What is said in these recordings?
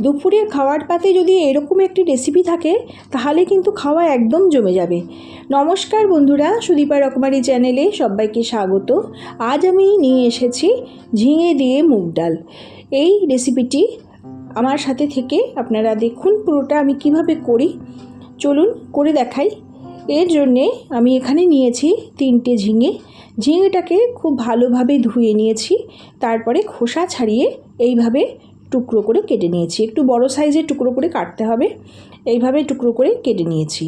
দুপুরের খাওয়ার পাতে যদি এরকম একটি রেসিপি থাকে তাহলে কিন্তু খাওয়া একদম জমে যাবে। নমস্কার বন্ধুরা, সুদীপা রকমারি চ্যানেলে সবাইকে স্বাগত। আজ আমি নিয়ে এসেছি ঝিঙে দিয়ে মুগ ডাল। এই রেসিপিটি আমার সাথে থেকে আপনারা দেখুন পুরোটা আমি কিভাবে করি। চলুন করে দেখাই। এর জন্যে আমি এখানে নিয়েছি 3টে ঝিঙে। ঝিঙেটাকে খুব ভালোভাবে ধুয়ে নিয়েছি, তারপরে খোসা ছাড়িয়ে এইভাবে টুকরো করে কেটে নিয়েছি। একটু বড় সাইজের টুকরো করে কাটতে হবে। এইভাবে টুকরো করে কেটে নিয়েছি।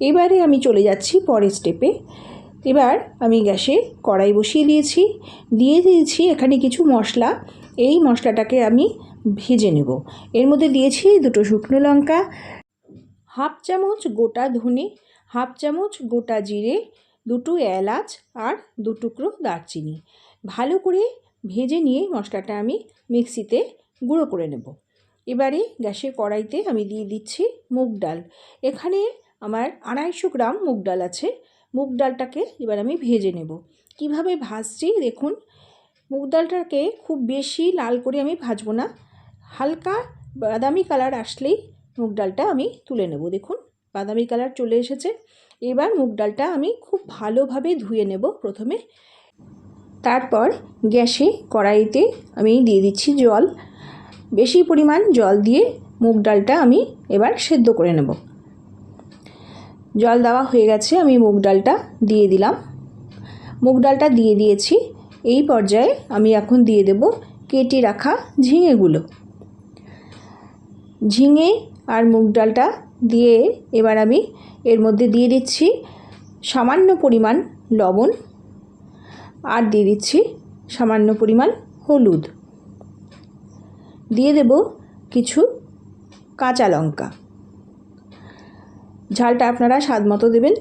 এবারে আমি চলে যাচ্ছি পরের স্টেপে। এবার আমি গ্যাসে কড়াই বসিয়ে দিয়েছি এখানে কিছু মশলা। এই মশলাটাকে আমি ভেজে নেব। এর মধ্যে দিয়েছি 2টো শুকনো লঙ্কা, হাফ চামচ গোটা ধনে, হাফ চামচ গোটা জিরে, 2টো এলাচ আর 2 টুকরো দারচিনি। ভালো করে ভেজে নিয়ে মশলাটা আমি মিক্সিতে গুঁড়ো করে নেব। এবারে গ্যাসের কড়াইতে আমি দিয়ে দিচ্ছি মুগ ডাল। এখানে আমার 250 গ্রাম মুগ ডাল আছে। মুগ ডালটাকে এবার আমি ভেজে নেব। কিভাবে ভাজছি দেখুন। মুগ ডালটাকে খুব বেশি লাল করে আমি ভাজবো না, হালকা বাদামি কালার আসলেই মুগ ডালটা আমি তুলে নেব। দেখুন বাদামি কালার চলে এসেছে। এবার মুগ ডালটা আমি খুব ভালোভাবে ধুয়ে নেব প্রথমে। তারপর গ্যাসে কড়াইতে আমি দিয়ে দিচ্ছি জল। বেশি পরিমাণ জল দিয়ে মুগ ডালটা আমি এবার সেদ্ধ করে নেব। জল দেওয়া হয়ে গেছে, আমি মুগ ডালটা দিয়ে দিলাম। মুগ ডালটা দিয়ে দিয়েছি। এই পর্যায়ে আমি এখন দিয়ে দেব কেটে রাখা ঝিঙেগুলো। ঝিঙে আর মুগ ডালটা দিয়ে এবার আমি এর মধ্যে দিয়ে দিচ্ছি সামান্য পরিমাণ লবণ আর দিয়ে দিচ্ছি সামান্য পরিমাণ হলুদ। দিয়ে দেব কিছু কাঁচা লঙ্কা। ঝালটা আপনারা স্বাদ মতো দেবেন।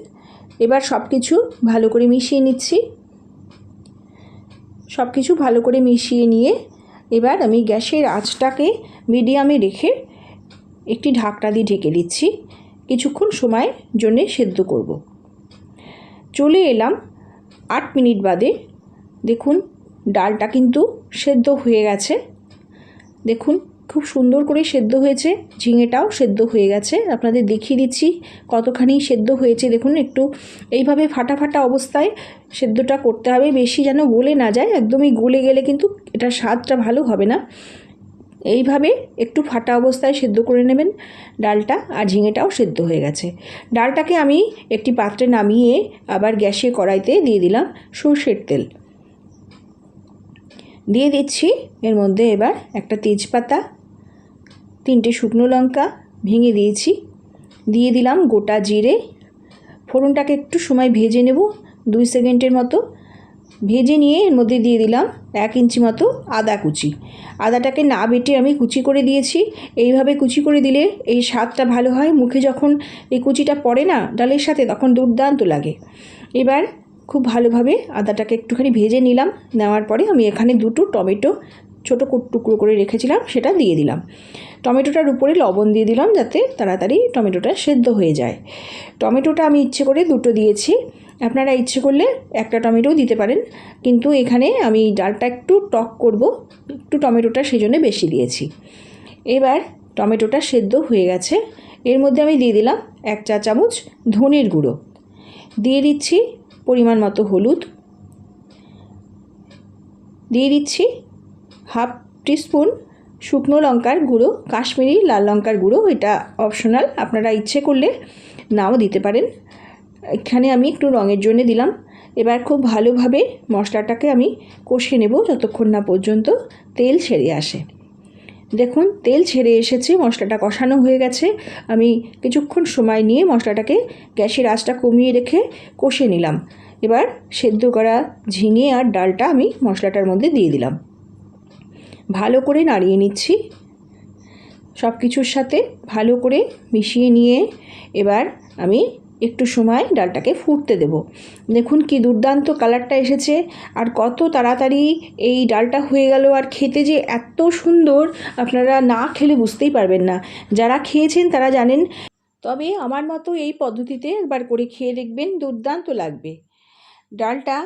এবার সব কিছু ভালো করে মিশিয়ে নিচ্ছি। সব কিছু ভালো করে মিশিয়ে নিয়ে এবার আমি গ্যাসের আঁচটাকে মিডিয়ামে রেখে একটি ঢাকনা দিয়ে ঢেকে দিচ্ছি। কিছুক্ষণ সময়ের জন্যে সেদ্ধ করব। চলে এলাম 8 মিনিট বাদে। দেখুন ডালটা কিন্তু সেদ্ধ হয়ে গেছে। দেখুন খুব সুন্দর করে সেদ্ধ হয়েছে। ঝিঙেটাও সেদ্ধ হয়ে গেছে। আপনাদের দেখিয়ে দিচ্ছি কতখানি সেদ্ধ হয়েছে। দেখুন একটু এইভাবে ফাটা ফাটা অবস্থায় সেদ্ধটা করতে হবে, বেশি যেন গলে না যায়। একদমই গলে গেলে কিন্তু এটা স্বাদটা ভালো হবে না। এইভাবে একটু ফাটা অবস্থায় সেদ্ধ করে নেবেন ডালটা। আর ঝিঙেটাও সেদ্ধ হয়ে গেছে। ডালটাকে আমি একটি পাত্রে নামিয়ে আবার গ্যাসে কড়াইতে দিয়ে দিলাম সরষের তেল। দিয়ে দিচ্ছি এর মধ্যে এবার একটা তেজপাতা, 3টে শুকনো লঙ্কা ভেঙে দিয়েছি, দিয়ে দিলাম গোটা জিরে। ফোড়নটাকে একটু সময় ভেজে নেব, 2 সেকেন্ডের মতো ভেজে নিয়ে এর মধ্যে দিয়ে দিলাম 1 ইঞ্চি মতো আদা কুচি। আদাটাকে না বেটে আমি কুচি করে দিয়েছি। এইভাবে কুচি করে দিলে এই স্বাদটা ভালো হয়। মুখে যখন এই কুচিটা পড়ে না ডালের সাথে, তখন দুর্দান্ত লাগে। এবার খুব ভালোভাবে আদাটাকে একটুখানি ভেজে নিলাম। নেওয়ার পরে আমি এখানে 2টো টমেটো ছোটো টুকরো করে রেখেছিলাম, সেটা দিয়ে দিলাম। টমেটোটার উপরে লবণ দিয়ে দিলাম যাতে তাড়াতাড়ি টমেটোটা সেদ্ধ হয়ে যায়। টমেটোটা আমি ইচ্ছে করে 2টো দিয়েছি। আপনারা ইচ্ছে করলে একটা টমেটোও দিতে পারেন, কিন্তু এখানে আমি ডালটা একটু টক করব, একটু টমেটোটা সেজন্য বেশি দিয়েছি। এবার টমেটোটা সেদ্ধ হয়ে গেছে। এর মধ্যে আমি দিয়ে দিলাম 1 চা চামচ ধনের গুঁড়ো, দিয়ে দিচ্ছি পরিমাণ মতো হলুদ, দিয়ে দিচ্ছি হাফ টিস্পুন শুকনো লঙ্কার গুঁড়ো, কাশ্মীরি লাল লঙ্কার গুঁড়ো। এটা অপশনাল, আপনারা ইচ্ছে করলে নাও দিতে পারেন। এখানে আমি একটু রঙের জন্য দিলাম। এবার খুব ভালোভাবে মশলাটাকে আমি কষিয়ে নেব যতক্ষণ না পর্যন্ত তেল ছেড়ে আসে। দেখুন তেল ছেড়ে এসেছে, মশলাটা কষানো হয়ে গেছে। আমি কিছুক্ষণ সময় নিয়ে মশলাটাকে গ্যাসের আঁচটা কমিয়ে রেখে কষে নিলাম। এবার সেদ্ধ করা ঝিঙে আর ডালটা আমি মশলাটার মধ্যে দিয়ে দিলাম। ভালো করে নাড়িয়ে নিচ্ছি। সব কিছুর সাথে ভালো করে মিশিয়ে নিয়ে এবার আমি একটু সময় ডালটাকে ফুটতে দেব। দেখুন কি দুর্দান্ত কালারটা এসেছে, আর কত তাড়াতাড়ি এই ডালটা হয়ে গেল। আর খেতে যে এত সুন্দর, আপনারা না খেলে বুঝতেই পারবেন না। যারা খেয়েছেন তারা জানেন, তবে আমার মতো এই পদ্ধতিতে একবার করে খেয়ে দেখবেন, দুর্দান্ত লাগবে। ডালটা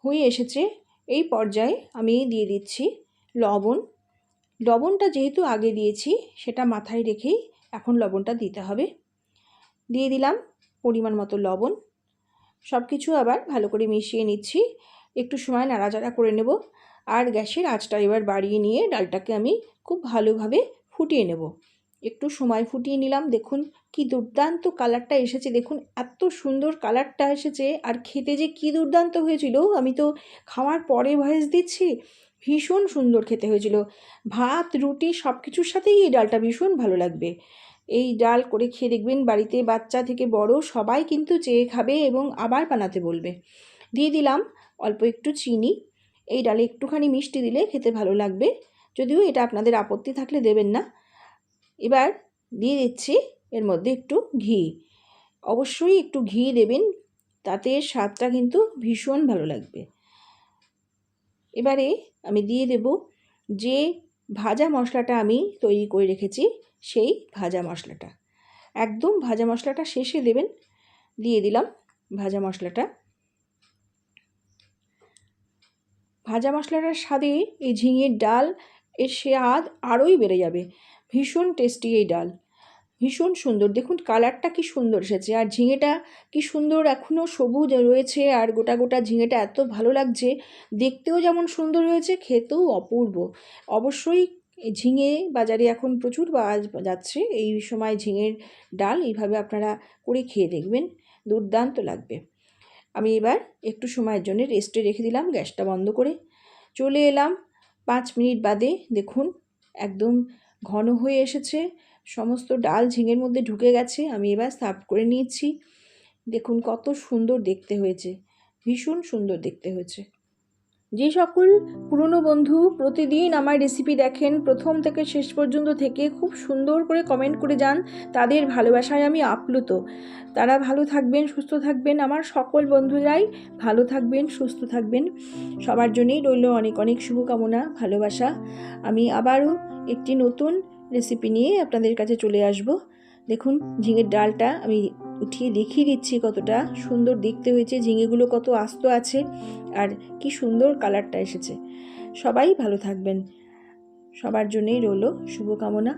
হয়ে এসেছে। এই পর্যায়ে আমি দিয়ে দিচ্ছি লবণ। লবণটা যেহেতু আগে দিয়েছি সেটা মাথায় রেখেই এখন লবণটা দিতে হবে। দিয়ে দিলাম পরিমাণ মতো লবণ। সব কিছু আবার ভালো করে মিশিয়ে নিচ্ছি, একটু সময় নাড়াচাড়া করে নেব। আর গ্যাসের আঁচটা এবার বাড়িয়ে নিয়ে ডালটাকে আমি খুব ভালোভাবে ফুটিয়ে নেব। একটু সময় ফুটিয়ে নিলাম। দেখুন কি দুর্দান্ত কালারটা এসেছে, দেখুন এত সুন্দর কালারটা এসেছে। আর খেতে যে কি দুর্দান্ত হয়েছিল, আমি তো খাওয়ার পরে ভয়েস দিচ্ছি, ভীষণ সুন্দর খেতে হয়েছিল। ভাত রুটি সব কিছুর সাথেই এই ডালটা ভীষণ ভালো লাগবে। এই ডাল করে খেয়ে দেখবেন, বাড়িতে বাচ্চা থেকে বড় সবাই কিন্তু চেয়ে খাবে এবং আবার বানাতে বলবে। দিয়ে দিলাম অল্প একটু চিনি। এই ডালে একটুখানি মিষ্টি দিলে খেতে ভালো লাগবে, যদিও এটা আপনাদের আপত্তি থাকলে দেবেন না। এবার দিয়ে দিচ্ছি এর মধ্যে একটু ঘি। অবশ্যই একটু ঘি দেবেন, তাতে স্বাদটা কিন্তু ভীষণ ভালো লাগবে। এবারে আমি দিয়ে দেব যে ভাজা মশলাটা আমি তৈরি করে রেখেছি, সেই ভাজা মশলাটা। একদম ভাজা মশলাটা শেষে দেবেন। দিয়ে দিলাম ভাজা মশলাটা। ভাজা মশলাটার স্বাদে এই ঝিঙের ডাল এর স্বাদ আরোই বেড়ে যাবে। ভীষণ টেস্টি এই ডাল, ভীষণ সুন্দর। দেখুন কালারটা কি সুন্দর এসেছে, আর ঝিঙেটা কি সুন্দর এখনও সবুজ রয়েছে, আর গোটা গোটা ঝিঙেটা এত ভালো লাগছে। দেখতেও যেমন সুন্দর হয়েছে, খেতেও অপূর্ব। অবশ্যই ঝিঙে বাজারে এখন প্রচুর পাওয়া যাচ্ছে, এই সময় ঝিঙের ডাল এইভাবে আপনারা করে খেয়ে দেখবেন, দুর্দান্ত লাগবে। আমি এবার একটু সময়ের জন্য রেস্টে রেখে দিলাম, গ্যাসটা বন্ধ করে চলে এলাম 5 মিনিট বাদে। দেখুন একদম ঘন হয়ে এসেছে, সমস্ত ডাল ঝিঙের মধ্যে ঢুকে গেছে। আমি এবার সার্ভ করে নিয়েছি। দেখুন কত সুন্দর দেখতে হয়েছে, ভীষণ সুন্দর দেখতে হয়েছে। যে সকল পুরনো বন্ধু প্রতিদিন আমার রেসিপি দেখেন, প্রথম থেকে শেষ পর্যন্ত থেকে খুব সুন্দর করে কমেন্ট করে যান, তাদের ভালোবাসায় আমি আপ্লুত। তারা ভালো থাকবেন, সুস্থ থাকবেন, আমার সকল বন্ধুরাই ভালো থাকবেন, সুস্থ থাকবেন। সবার জন্যই রইল অনেক অনেক শুভকামনা, ভালোবাসা। আমি আবারও একটি নতুন রেসিপি নিয়ে আপনাদের কাছে চলে আসব। দেখুন ঝিঙের ডালটা আমি উঠিয়ে দেখিয়ে দিচ্ছি কতটা সুন্দর দেখতে হয়েছে, ঝিঙেগুলো কত আস্ত আছে, আর কি সুন্দর কালারটা এসেছে। সবাই ভালো থাকবেন, সবার জন্যই রইল শুভকামনা।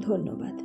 ধন্যবাদ।